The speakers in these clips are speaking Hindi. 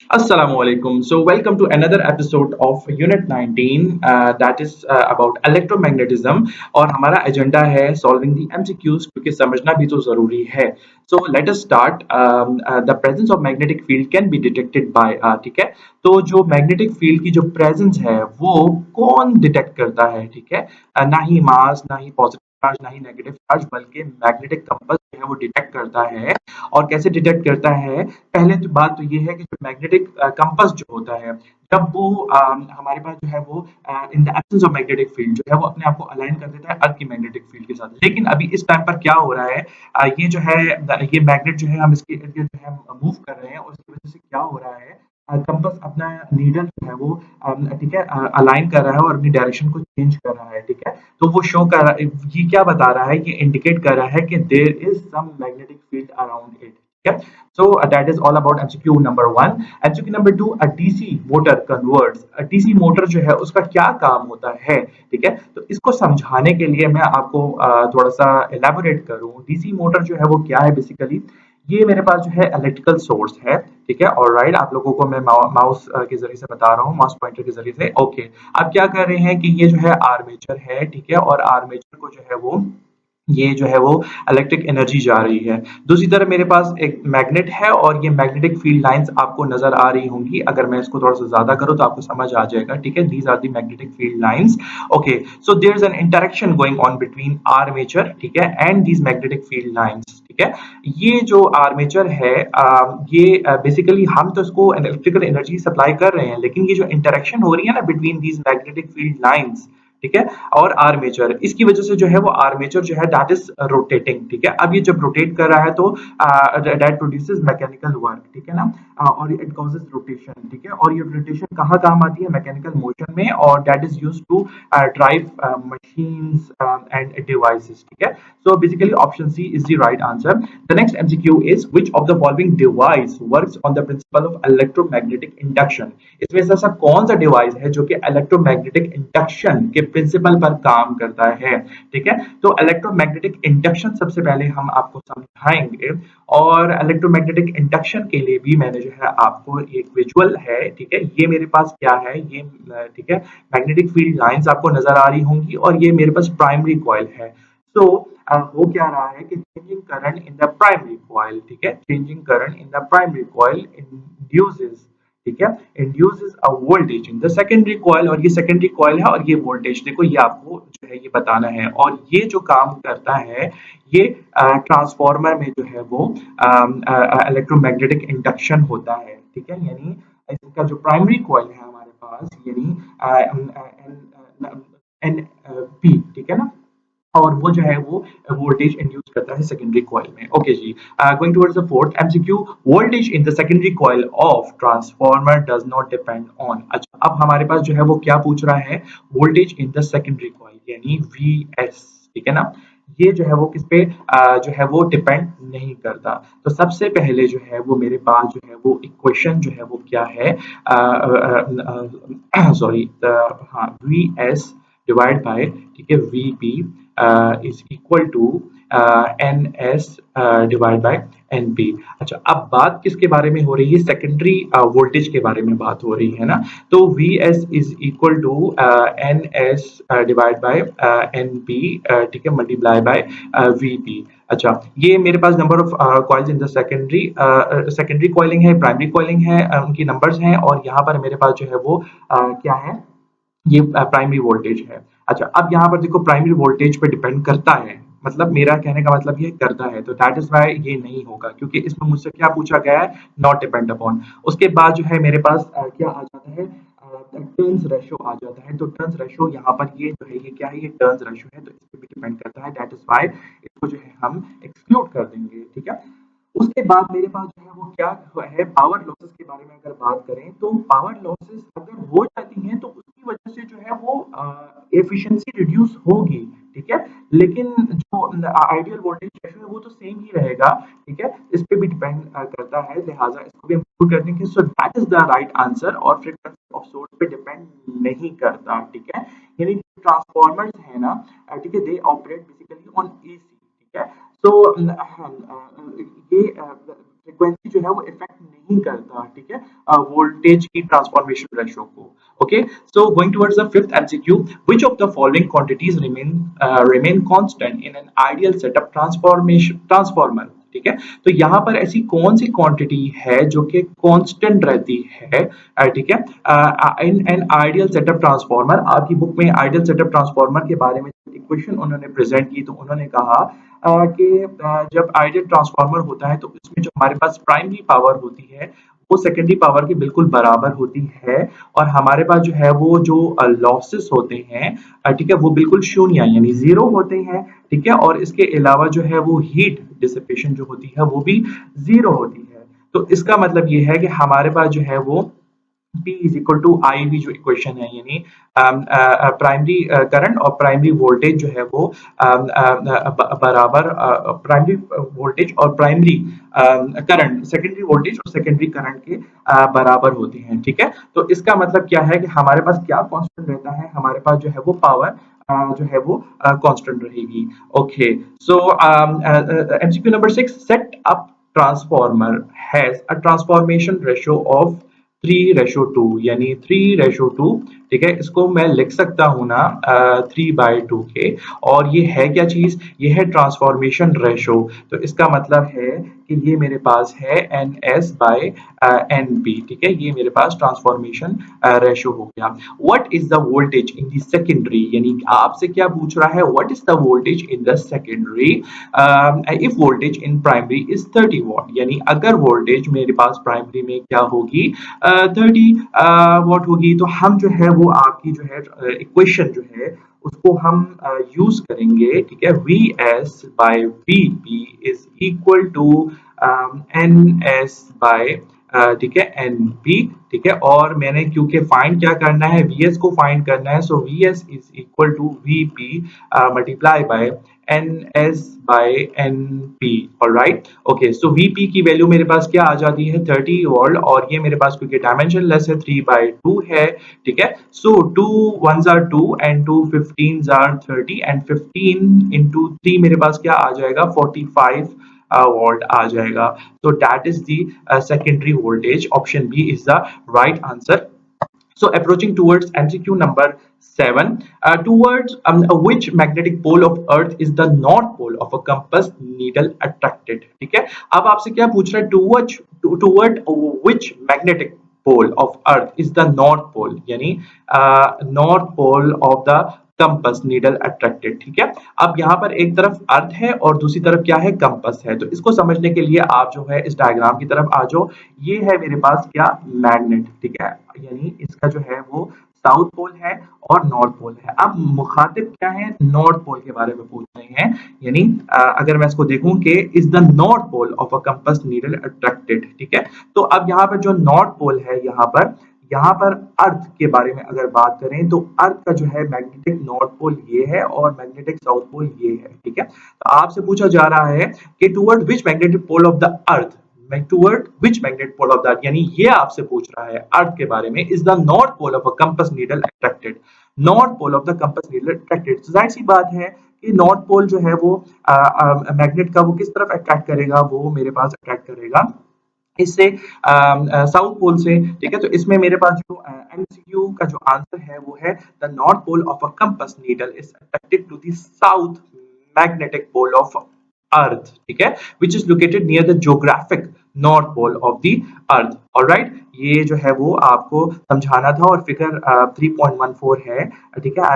Assalamualaikum. So, welcome to another episode of Unit 19 that is about electromagnetism और हमारा एजेंडा है solving the MCQs क्योंकि समझना भी तो ज़रूरी है. So, let us start. The presence of magnetic field can be detected by ठीक है. तो जो magnetic field की जो presence है वो कौन डिटेक्ट करता है ठीक है. ना ही मास ना ही पॉजिटिव चार्ज ना ही नेगेटिव चार्ज बल्कि मैग्नेटिक कंपस जो है वो डिटेक्ट करता है. और कैसे डिटेक्ट करता है, पहले तो बात तो ये है कि जो मैग्नेटिक कंपास जो होता है जब वो हमारे पास जो है वो in the absence of magnetic field जो है वो अपने आप को अलाइन कर देता है अर्थ की मैग्नेटिक फील्ड के साथ। लेकिन अभी इस टाइम पर क्या हो रहा है, ये जो है ये मैग्नेट जो है हम इसके इर्द गिर्द जो है मूव कर रहे हैं और इसकी वजह से क्या हो रहा है, कंपास अपना नीडल जो है वो ठीक है अलाइन कर रहा है और अपनी डायरेक्शन को चेंज कर रहा है ठीक है। तो वो शो कर रहा है, ये क्या बता रहा है, ये इंडिकेट कर रहा है कि there is some magnetic field around it ठीक है। So that is all about MCQ number one. MCQ number two, a DC motor converts. A DC motor जो है उसका क्या काम होता है ठीक है। तो इसको समझाने के लिए मैं आपको थोड़ा सा एलैबोरेट करूं। डीसी मोटर जो है वो क्या है बेसिकली, ये मेरे पास जो है इलेक्ट्रिकल सोर्स है ठीक है। और राइट, आप लोगों को मैं माउस के जरिए से बता रहा हूँ, माउस पॉइंटर के जरिए से। ओके, अब क्या कर रहे हैं कि ये जो है आर्मेचर है ठीक है, और आर्मेचर को जो है वो ये जो है वो इलेक्ट्रिक एनर्जी जा रही है। दूसरी तरफ मेरे पास एक मैग्नेट है और ये मैग्नेटिक फील्ड लाइंस आपको नजर आ रही होंगी। अगर मैं इसको थोड़ा सा ज्यादा करूँ तो आपको समझ आ जाएगा ठीक है। These are the magnetic field lines. Okay, so there is an interaction going on between armature ठीक है and these magnetic field lines ठीक है। ये जो आर्मेचर है ये बेसिकली हम तो इसको इलेक्ट्रिकल एनर्जी सप्लाई कर रहे हैं, लेकिन ये जो इंटरेक्शन हो रही है ना between these magnetic field lines ठीक है और आर्मेचर, इसकी वजह से जो है वो आर्मेचर जो है दैट इज रोटेटिंग ठीक है। अब ये जब रोटेट कर रहा है तो दैट प्रोड्यूसेस मैकेनिकल वर्क ठीक है ना, और इट कॉजेज रोटेशन ठीक है। और ये रोटेशन कहाँ काम आती है, मैकेनिकल मोशन में, और that is used to drive machines and devices ठीक है। So basically option C is the right answer. The next MCQ is which of the following device works on the principle of electromagnetic induction. इसमें से ऐसा कौन सा डिवाइस है जो कि इलेक्ट्रोमैग्नेटिक इंडक्शन के प्रिंसिपल पर काम करता है ठीक है। तो इलेक्ट्रोमैग्नेटिक इंडक्शन सबसे पहले हम आपको समझाएंगे, और इलेक्ट्रोमैग्नेटिक इंडक्शन के लिए भी मैंने जो है आपको एक विजुअल है ठीक है। ये मेरे पास क्या है, ये ठीक है मैग्नेटिक फील्ड लाइंस आपको नजर आ रही होंगी और ये मेरे पास प्राइमरी कॉइल है। तो हो क्या रहा है कि changing current in the primary coil ठीक है, changing current in the primary coil induces ठीक है, induces a voltage in the secondary coil. और ये सेकेंडरी कॉइल है और ये वोल्टेज देखो, ये आपको जो है ये बताना है। और ये जो काम करता है ये ट्रांसफार्मर में जो है वो इलेक्ट्रोमैग्नेटिक इंडक्शन होता है ठीक है। यानी इसका जो प्राइमरी कॉइल है हमारे पास, यानी एन पी ठीक है ना, और वो जो है वो वोल्टेज इंड्यूस करता है सेकेंडरी कॉइल में। ओके जी, going towards the fourth MCQ, voltage in the secondary coil of transformer does not depend on. अच्छा, अब हमारे पास जो है वो क्या पूछ रहा है, voltage in the secondary coil यानी वीएस ठीक है ना, ये जो है वो किस पे जो है वो डिपेंड नहीं करता। तो सबसे पहले जो है वो मेरे पास जो है वो इक्वेशन जो है वो क्या है, सॉरी हाँ, वी एस डिवाइड बाय ठीक है V P is equal to N S divide by N P. अच्छा, अब बात किसके बारे में हो रही है, सेकेंडरी वोल्टेज के बारे में बात हो रही है ना। तो V S is equal to N S divide by N P ठीक है, मल्टीप्लाई बाय वी पी। अच्छा, ये मेरे पास नंबर ऑफ कॉइल्स इन द सेकेंडरी सेकेंडरी कॉइलिंग है, प्राइमरी कॉइलिंग है, उनकी नंबर्स हैं, और यहाँ पर मेरे पास जो है वो क्या है, ये प्राइमरी वोल्टेज है। अच्छा, अब यहाँ पर देखो प्राइमरी वोल्टेज पे डिपेंड करता है, मतलब मेरा कहने का मतलब ये करता है, तो दैट इज वाई ये नहीं होगा क्योंकि इसमें मुझसे क्या पूछा गया है, नॉट डिपेंड अपॉन। उसके बाद जो है मेरे पास क्या आ जाता है, टर्न्स रेशो आ जाता है। तो टर्न्स रेशो यहाँ पर ये जो है ये क्या है, ये टर्न्स रेशो है, तो इस पे भी डिपेंड करता है, दैट इज वाई इसको जो है हम एक्सक्लूड कर देंगे ठीक है। उसके बाद मेरे पास जो है वो क्या है, पावर लॉसेस के बारे में अगर बात करें तो पावर लॉसेस अगर हो जाती हैं तो उसकी वजह से जो है वो एफिशिएंसी रिड्यूस होगी ठीक है। लेकिन जो आइडियल वोल्टेज रेशियो है वो तो सेम ही रहेगा ठीक है, इस पे भी डिपेंड करता है, लिहाजा इसको भी इंक्लूड कर देंगे। सो that is the right answer, और फ्रीक्वेंसी ऑफ सोर्स पे डिपेंड नहीं करता ठीक है। यानी ट्रांसफॉर्मर्स है ना ठीक है, they operate basically on AC ठीक है। तो ये फ्रीक्वेंसी जो है वो इफेक्ट नहीं करता, ठीक है, वोल्टेज की ट्रांसफॉर्मेशन रेशो को। Okay, so going towards the fifth MCQ, which of the following quantities remain constant in an ideal setup transformer, ठीक है। तो यहाँ पर ऐसी कौन सी क्वांटिटी है जो कि कांस्टेंट रहती है, ठीक है, in an ideal setup transformer. आपकी बुक में आइडियल सेटअप ट्रांसफॉर्मर के बारे में इक्वेशन उन्होंने प्रेजेंट की, तो उन्होंने कहा कि जब आइडियल ट्रांसफार्मर होता है तो इसमें जो हमारे पास प्राइमरी पावर होती है वो सेकेंडरी पावर के बिल्कुल बराबर होती है, और हमारे पास जो है वो जो लॉसेस होते हैं, ठीक है, वो बिल्कुल शून्य यानी जीरो होते हैं, ठीक है, और इसके अलावा जो है वो हीट डिसिपेशन जो होती है वो भी जीरो होती है। तो इसका मतलब ये है कि हमारे पास जो है वो P is equal to I V जो इक्वेशन है, यानी प्राइमरी करंट और प्राइमरी वोल्टेज जो है वो बराबर, प्राइमरी वोल्टेज और प्राइमरी करंट सेकेंडरी वोल्टेज और सेकेंडरी करंट के बराबर होते हैं, ठीक है। तो इसका मतलब क्या है कि हमारे पास क्या कांस्टेंट रहता है, हमारे पास जो है वो पावर जो है वो कांस्टेंट रहेगी। Okay, so MCQ number 6, set up transformer has a transformation ratio of 3:2, यानी 3:2, ठीक है, इसको मैं लिख सकता हूं ना 3/2 के। और ये है क्या चीज, ये है ट्रांसफॉर्मेशन रेशो। तो इसका मतलब है कि ये मेरे पास है N S by N P, ठीक है, ये मेरे पास ट्रांसफॉर्मेशन रेशो हो गया। What is the voltage in the secondary, यानी आपसे क्या पूछ रहा है, what is the voltage in the secondary if voltage in primary is 30 watt, यानी अगर वोल्टेज मेरे पास प्राइमरी में क्या होगी 30 वॉट होगी, तो हम जो है वो आपकी जो है इक्वेशन जो है उसको हम यूज करेंगे, ठीक है, V S by V P is equal to N S by, ठीक है, एन पी, ठीक है, और मैंने क्योंकि फाइंड क्या करना है, वी एस को फाइंड करना है, so V S is equal to V P multiply by N S by N P. Alright, okay, so VP की वैल्यू मेरे पास क्या आ जाती है 30 वोल्ट, और ये मेरे पास क्योंकि डायमेंशन लेस है 3/2 है, ठीक है, सो 2 1s are 2 and 2 15s are 30 and 15 into 3 मेरे पास क्या आ जाएगा 45 वोल्ट आ जाएगा। तो that is the secondary voltage, option B is the right answer. So approaching towards MCQ number 7, towards which magnetic pole of Earth is the north pole of a compass needle attracted, ठीक है। अब आपसे क्या पूछ रहा है, toward which magnetic pole of Earth is the north pole, यानी north pole of the compass needle attracted, ठीक है। अब यहाँ पर एक तरफ अर्थ है और दूसरी तरफ क्या है, कंपस है। तो इसको समझने के लिए आप जो है इस डायग्राम की तरफ आ जाओ। ये है मेरे पास क्या, मैग्नेट, ठीक है, यानी इसका जो है वो साउथ पोल है और नॉर्थ पोल है। अब मुखातिब क्या है, नॉर्थ पोल के बारे में पूछ रहे हैं, यानी अगर मैं इसको देखूं कि is the north pole of a compass needle attracted, ठीक है। तो अब यहाँ पर जो नॉर्थ पोल है, यहाँ पर अर्थ के बारे में अगर बात करें तो अर्थ का जो है मैग्नेटिक नॉर्थ पोल ये है और मैग्नेटिक साउथ पोल ये है, ठीक है। तो आपसे पूछा जा रहा है कि toward which magnetic pole of the earth, toward which magnetic pole of the earth, यानी ये आपसे पूछ रहा है अर्थ के बारे में, is the north pole of a compass needle attracted, north pole of the compass needle attracted. तो जाहिर सी बात है कि नॉर्थ पोल जो है वो मैग्नेट का वो किस तरफ अट्रैक्ट करेगा, वो मेरे पास अट्रैक्ट करेगा इससे साउथ पोल से, ठीक है। तो इसमें मेरे पास जो एमसीक्यू का जो आंसर है वो है the north pole of a compass needle is attracted to the south magnetic pole of earth, ठीक है, which is located near the geographic north pole of the earth. Alright, ये जो है वो आपको समझाना था और फिगर 3.14 है, ठीक है।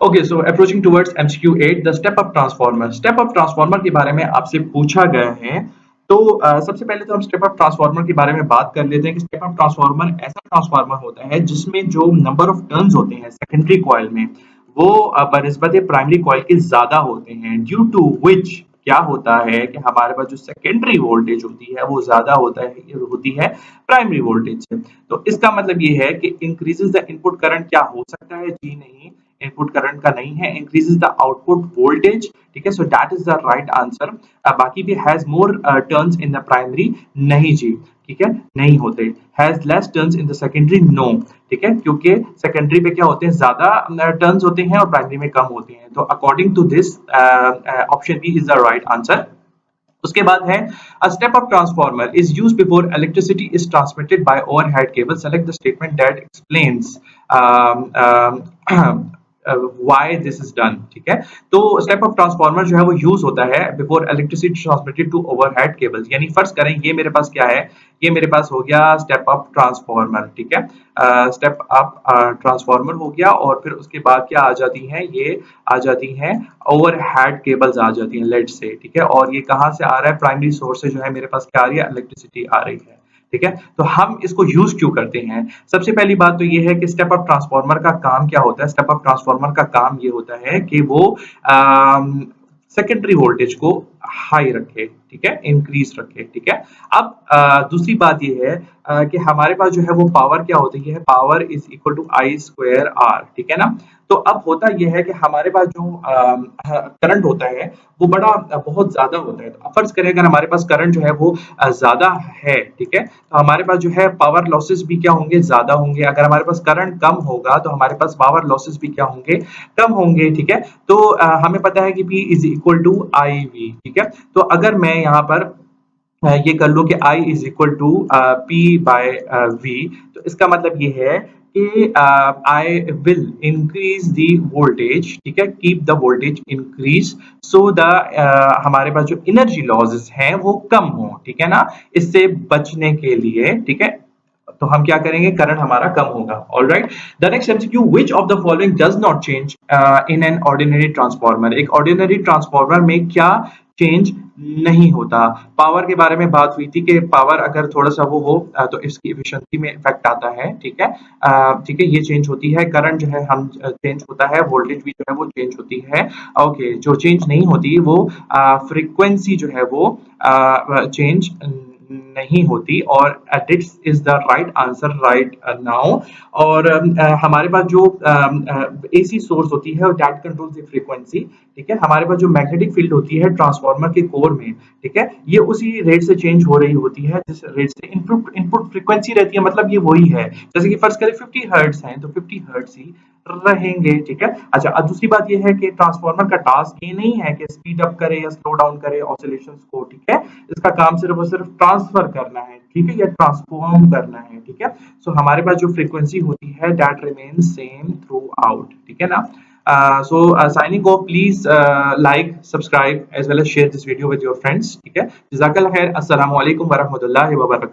Okay, so approaching towards MCQ 8, the step up transformer. Step up transformer के बारे में आपसे पूछा गया है। तो सबसे पहले तो हम स्टेप अप ट्रांसफार्मर के बारे में बात कर लेते हैं कि स्टेप अप ट्रांसफार्मर ऐसा ट्रांसफार्मर होता है जिसमें जो नंबर ऑफ टर्न्स होते हैं सेकेंडरी कॉइल में वो बनिस्बत प्राइमरी कॉइल के ज्यादा होते हैं, ड्यू टू विच क्या होता है कि हमारे पास जो सेकेंडरी वोल्टेज होती है वो ज्यादा होती है प्राइमरी वोल्टेज से। तो इसका मतलब ये है कि इंक्रीजेस द इनपुट करंट, क्या हो सकता है, जी नहीं, इनपुट करंट का नहीं है, इंक्रीजेस द आउटपुट वोल्टेज, ठीक है, so that is the right answer. बाकी भी has more turns in the primary, नहीं जी, ठीक है, नहीं होते। Has less turns in the secondary, no, ठीक है, क्योंकि सेकेंडरी पे क्या होते हैं, ज्यादा टर्न्स होते हैं और प्राइमरी में कम होते हैं। तो according to this option B is the right answer. उसके बाद है a step up transformer is used before electricity is transmitted by overhead cable. Select the statement that explains why this is done. ठीक है, तो स्टेप अप ट्रांसफार्मर जो है वो यूज होता है before electricity transmitted to overhead cables. यानी फर्ज करें ये मेरे पास क्या है, ये मेरे पास हो गया स्टेप अप ट्रांसफार्मर। ठीक है, स्टेप अप ट्रांसफार्मर हो गया और फिर उसके बाद क्या आ जाती हैं, ये आ जाती हैं ओवरहेड केबल्स आ जाती हैं लेट से। ठीक है, और ये कहाँ से आ रहा है, प्राइमरी सोर्स से जो है मेरे पास क्या आ रही है, इलेक्ट्रिसिटी आ रही है। ठीक है, तो हम इसको यूज क्यों करते हैं? सबसे पहली बात तो ये है कि स्टेप अप ट्रांसफार्मर का काम क्या होता है। स्टेप अप ट्रांसफार्मर का काम ये होता है कि वो सेकेंडरी वोल्टेज को हाई रखे, ठीक है, इंक्रीज रखे। ठीक है, अब दूसरी बात ये है कि हमारे पास जो है वो पावर क्या होती है, power is equal to I square R. ठीक है ना, तो अब होता यह है कि हमारे पास जो करंट होता है वो बहुत ज्यादा होता है। तो फर्ज करें अगर हमारे पास करंट जो है वो ज्यादा है, ठीक है, तो हमारे पास जो है पावर लॉसेस भी क्या होंगे, ज्यादा होंगे। अगर हमारे पास करंट कम होगा तो हमारे पास पावर लॉसेस भी क्या होंगे, कम होंगे। ठीक है, तो हमें पता है कि P is equal to I V. ठीक है, तो अगर मैं यहाँ पर ये कर लो कि I is equal to P by V, तो इसका मतलब ये है कि I will increase the voltage. ठीक है, keep the voltage increase so the हमारे पास जो एनर्जी लॉसेस हैं वो कम हो। ठीक है ना, इससे बचने के लिए। ठीक है, तो हम क्या करेंगे, करंट हमारा कम होगा। All right, the next MCQ, which of the following does not change in an ordinary transformer. एक ऑर्डिनरी ट्रांसफार्मर में क्या चेंज नहीं होता। पावर के बारे में बात हुई थी कि पावर अगर थोड़ा सा वो हो तो इसकी एफिशिएंसी में इफेक्ट आता है। ठीक है, ठीक है, ये चेंज होती है। करंट जो है हम चेंज होता है, वोल्टेज भी जो है वो चेंज होती है। ओके, जो चेंज नहीं होती वो फ्रीक्वेंसी जो है वो चेंज नहीं होती। और this is the right answer right now. और हमारे पास जो एसी सोर्स होती है दैट कंट्रोल द फ्रीक्वेंसी। ठीक है, हमारे पास जो मैग्नेटिक फील्ड होती है ट्रांसफार्मर के कोर में, ठीक है, ये उसी रेट से चेंज हो रही होती है जिस रेट से इनपुट इनपुट फ्रीक्वेंसी रहती है। मतलब ये वही है, जैसे कि फर्ज करें 50 हर्ट्ज हैं तो 50 हर्ट्ज ही रहेंगे। ठीक है, अच्छा, अब दूसरी बात ये है कि ट्रांसफार्मर का टास्क ये नहीं है कि स्पीड अप करे या स्लो डाउन करे ऑसिलेशंस को। ठीक है, इसका काम सिर्फ और सिर्फ ट्रांसफर करना है, ठीक है, या ट्रांसफॉर्म करना है। ठीक है, सो हमारे पास जो फ्रीक्वेंसी होती है that remains same through out. ठीक है ना, so signing off, please like, subscribe as well as share this video with your friends. ठीक है, जज़ाकल्लाह खैर, अस्सलामु अलैकुम वरहमतुल्लाहि वबरकातुहू।